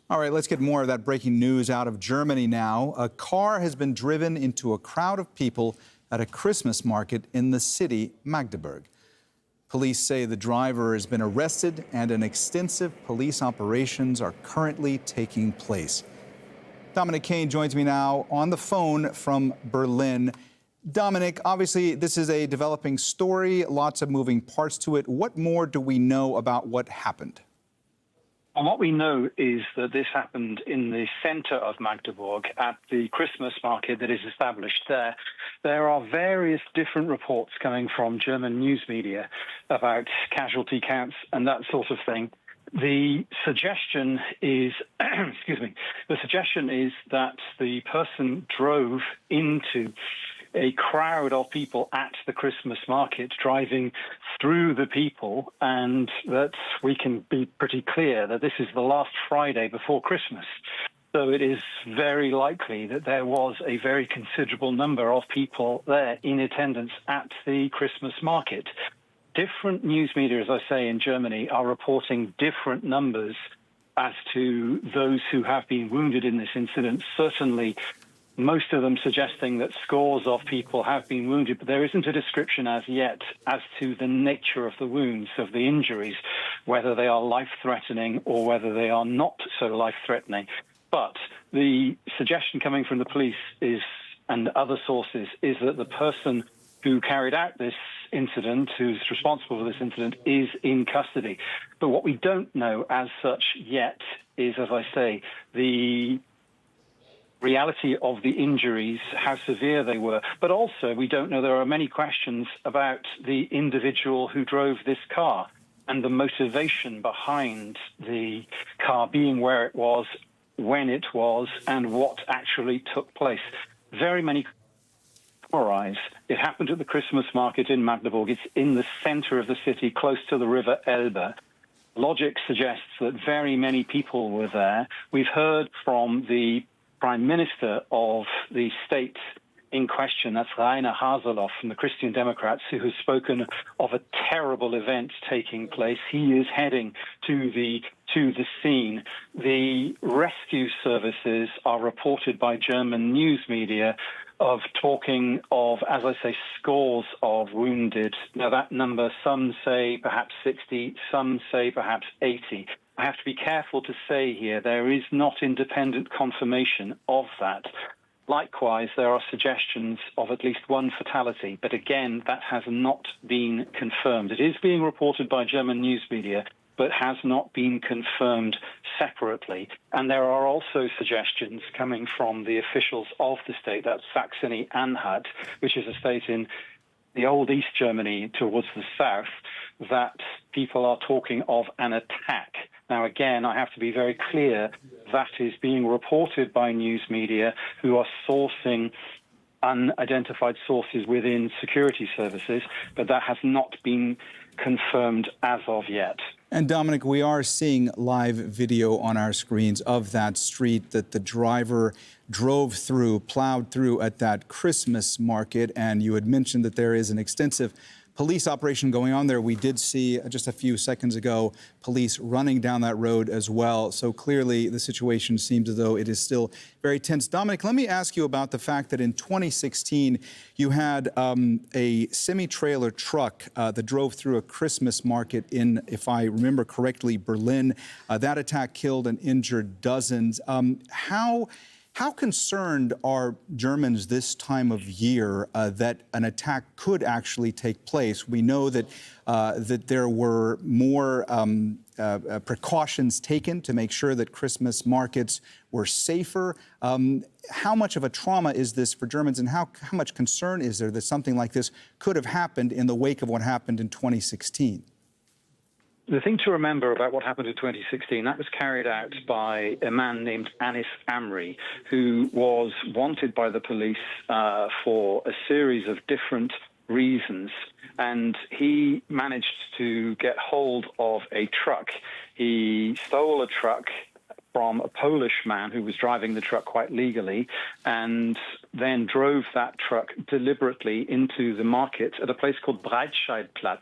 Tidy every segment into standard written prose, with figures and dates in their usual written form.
All right, let's get more of that breaking news out of Germany now. A car has been driven into a crowd of people at a Christmas market in the city, Magdeburg. Police say the driver has been arrested and an extensive police operations are currently taking place. Domanic Kane joins me now on the phone from Berlin. Domanic, obviously this is a developing story, lots of moving parts to it. What more do we know about what happened? And what we know is that this happened in the center of Magdeburg at the Christmas market that is established there. There are various different reports coming from German news media about casualty counts and that sort of thing. The suggestion is, the suggestion is that the person drove into a crowd of people at the Christmas market, driving through the people, and that we can be pretty clear that this is the last Friday before Christmas. So it is very likely that there was a very considerable number of people there in attendance at the Christmas market. Different news media, as I say, in Germany are reporting different numbers as to those who have been wounded in this incident. Certainly, most of them suggesting that scores of people have been wounded, but there isn't a description as yet as to the nature of the wounds, of the injuries, whether they are life-threatening or whether they are not so life-threatening. But the suggestion coming from the police is, and other sources, is that the person who carried out this incident, who's responsible for this incident, is in custody. But what we don't know as such yet is, as I say, the reality of the injuries, how severe they were, but also we don't know. There are many questions about the individual who drove this car and the motivation behind the car being where it was, when it was, and what actually took place. Very many summarize. It happened at the Christmas market in Magdeburg. It's in the center of the city, close to the river Elbe. Logic suggests that very many people were there. We've heard from the Prime Minister of the state in question, that's Rainer Haseloff from the Christian Democrats, who has spoken of a terrible event taking place. He is heading to the scene. The rescue services are reported by German news media of talking of, as I say, scores of wounded. Now, that number, some say perhaps 60, some say perhaps 80. I have to be careful to say here there is not independent confirmation of that. Likewise, there are suggestions of at least one fatality, but again, that has not been confirmed. It is being reported by German news media, but has not been confirmed separately. And there are also suggestions coming from the officials of the state, that's Saxony-Anhalt, which is a state in the old East Germany towards the south, that people are talking of an attack. Now, again, I have to be very clear, that is being reported by news media who are sourcing unidentified sources within security services, but that has not been confirmed as of yet. And Domanic, we are seeing live video on our screens of that street that the driver drove through, plowed through at that Christmas market. And you had mentioned that there is an extensive police operation going on there. We did see just a few seconds ago police running down that road as well. So clearly the situation seems as though it is still very tense. Domanic, let me ask you about the fact that in 2016 you had a semi-trailer truck that drove through a Christmas market in, if I remember correctly, Berlin. That attack killed and injured dozens. How concerned are Germans this time of year that an attack could actually take place? We know that that there were more precautions taken to make sure that Christmas markets were safer. How much of a trauma is this for Germans, and how much concern is there that something like this could have happened in the wake of what happened in 2016? The thing to remember about what happened in 2016, that was carried out by a man named Anis Amri, who was wanted by the police for a series of different reasons. And he managed to get hold of a truck. He stole a truck from a Polish man who was driving the truck quite legally, and then drove that truck deliberately into the market at a place called Breitscheidplatz,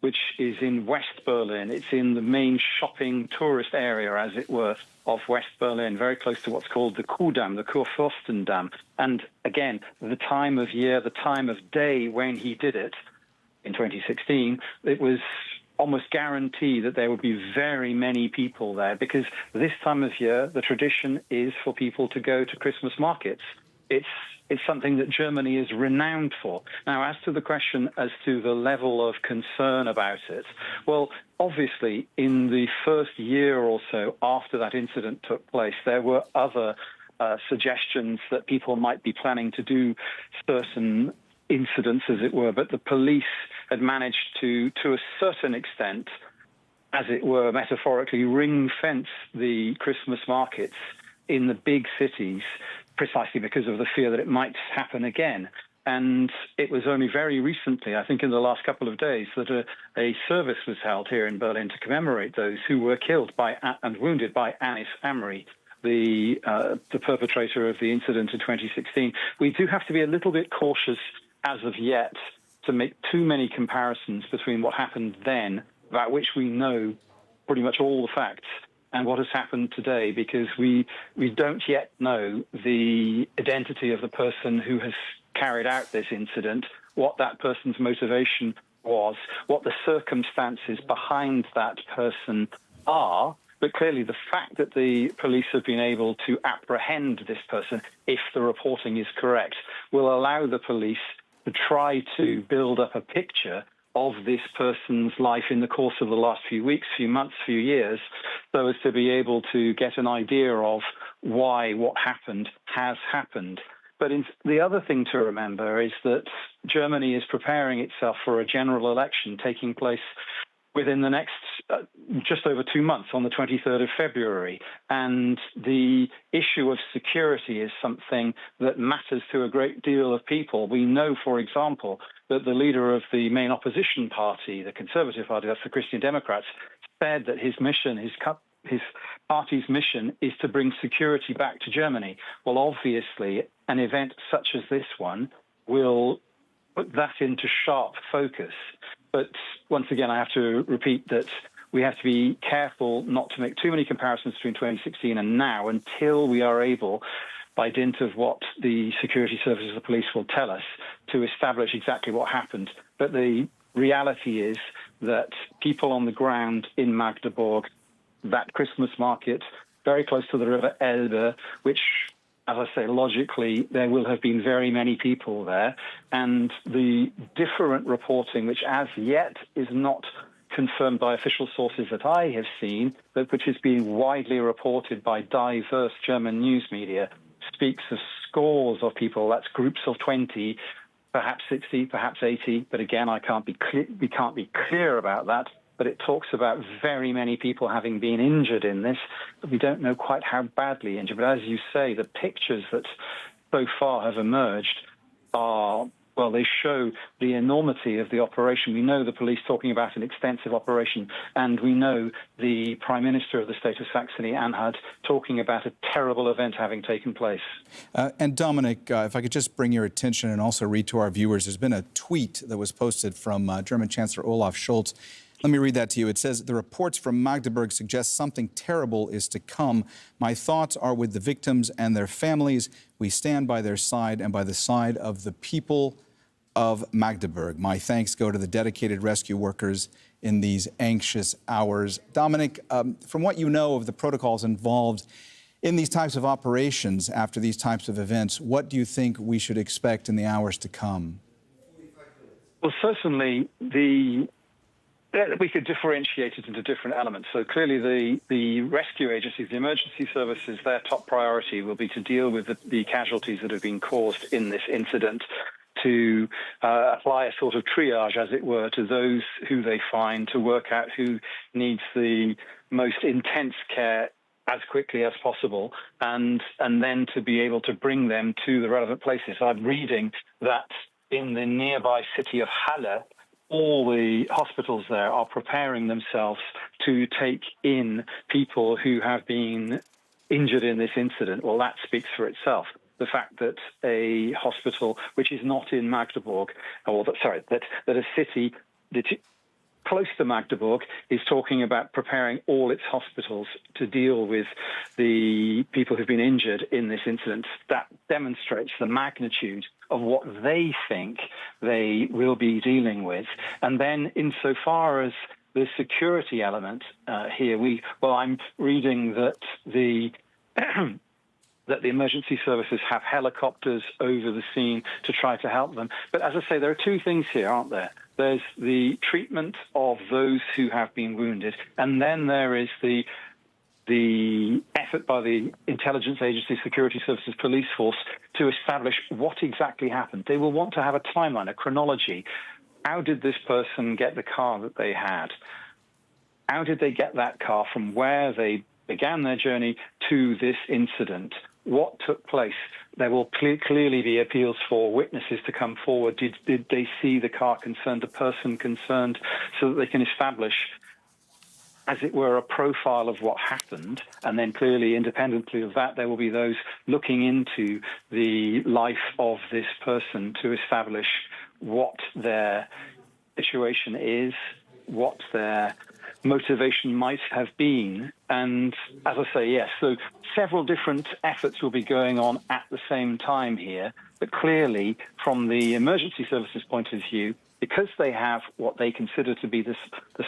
which is in West Berlin. It's in the main shopping tourist area, as it were, of West Berlin, very close to what's called the Kuhdamm, the Kurfürstendamm. And again, the time of year, the time of day when he did it in 2016, it was almost guaranteed that there would be very many people there, because this time of year, the tradition is for people to go to Christmas markets. It's something that Germany is renowned for. Now, as to the question as to the level of concern about it, well, obviously, in the first year or so after that incident took place, there were other suggestions that people might be planning to do certain incidents, as it were, but the police had managed to a certain extent, as it were, metaphorically ring-fence the Christmas markets in the big cities, precisely because of the fear that it might happen again. And it was only very recently, I think in the last couple of days, that a service was held here in Berlin to commemorate those who were killed by and wounded by Anis Amri, the perpetrator of the incident in 2016. We do have to be a little bit cautious as of yet to make too many comparisons between what happened then, about which we know pretty much all the facts, and what has happened today, because we don't yet know the identity of the person who has carried out this incident, what that person's motivation was, what the circumstances behind that person are. But clearly the fact that the police have been able to apprehend this person, if the reporting is correct, will allow the police to try to build up a picture of this person's life in the course of the last few weeks, few months, few years, so as to be able to get an idea of why what happened has happened. But the other thing to remember is that Germany is preparing itself for a general election taking place within the next just over 2 months, on the 23rd of February. And the issue of security is something that matters to a great deal of people. We know, for example, that the leader of the main opposition party, the Conservative Party, that's the Christian Democrats, said that his mission, his party's mission, is to bring security back to Germany. Well, obviously, an event such as this one will put that into sharp focus. But once again, I have to repeat that we have to be careful not to make too many comparisons between 2016 and now, until we are able, by dint of what the security services of the police will tell us, to establish exactly what happened. But the reality is that people on the ground in Magdeburg, that Christmas market, very close to the river Elbe, which, as I say, logically, there will have been very many people there. And the different reporting, which as yet is not confirmed by official sources that I have seen, but which is being widely reported by diverse German news media, speaks of scores of people. That's groups of 20, perhaps 60, perhaps 80. But again, we can't be clear about that. But it talks about very many people having been injured in this, but we don't know quite how badly injured. But as you say, the pictures that so far have emerged are, well, they show the enormity of the operation. We know the police talking about an extensive operation, and we know the Prime Minister of the state of Saxony-Anhalt talking about a terrible event having taken place. And Dominic, if I could just bring your attention and also read to our viewers, there's been a tweet that was posted from German Chancellor Olaf Scholz. Let me read that to you. It says, "The reports from Magdeburg suggest something terrible is to come. My thoughts are with the victims and their families. We stand by their side and by the side of the people of Magdeburg. My thanks go to the dedicated rescue workers in these anxious hours." Dominic, from what you know of the protocols involved in these types of operations after these types of events, what do you think we should expect in the hours to come? Well, certainly we could differentiate it into different elements. So clearly the rescue agencies, the emergency services, their top priority will be to deal with the casualties that have been caused in this incident, to apply a sort of triage, as it were, to those who they find, to work out who needs the most intense care as quickly as possible, and then to be able to bring them to the relevant places. I'm reading that in the nearby city of Halle, all the hospitals there are preparing themselves to take in people who have been injured in this incident. Well, that speaks for itself. The fact that a hospital, which is not in Magdeburg, that a city that close to Magdeburg is talking about preparing all its hospitals to deal with the people who've been injured in this incident. That demonstrates the magnitude of what they think they will be dealing with. And then insofar as the security element here, I'm reading that that the emergency services have helicopters over the scene to try to help them. But as I say, there are two things here, aren't there? There's the treatment of those who have been wounded, and then there is the effort by the intelligence agency, security services, police force to establish what exactly happened. They will want to have a timeline, a chronology. How did this person get the car that they had? How did they get that car from where they began their journey to this incident? What took place? There will clearly be appeals for witnesses to come forward. Did they see the car concerned, the person concerned, so that they can establish, as it were, a profile of what happened? And then clearly, independently of that, there will be those looking into the life of this person to establish what their situation is, what their motivation might have been. And as I say, yes, so several different efforts will be going on at the same time here. But clearly, from the emergency services point of view, because they have what they consider to be the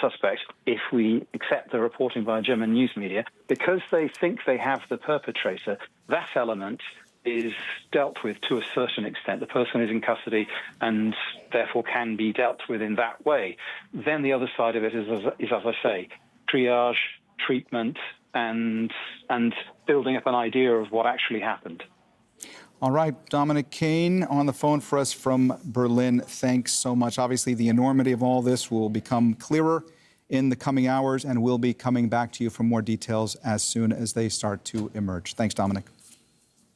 suspect, if we accept the reporting by German news media, because they think they have the perpetrator, that element is dealt with to a certain extent. The person is in custody and therefore can be dealt with in that way. Then the other side of it is as I say, triage, treatment, and building up an idea of what actually happened. All right, Domanic Kane on the phone for us from Berlin. Thanks so much. Obviously, the enormity of all this will become clearer in the coming hours, and we'll be coming back to you for more details as soon as they start to emerge. Thanks, Domanic.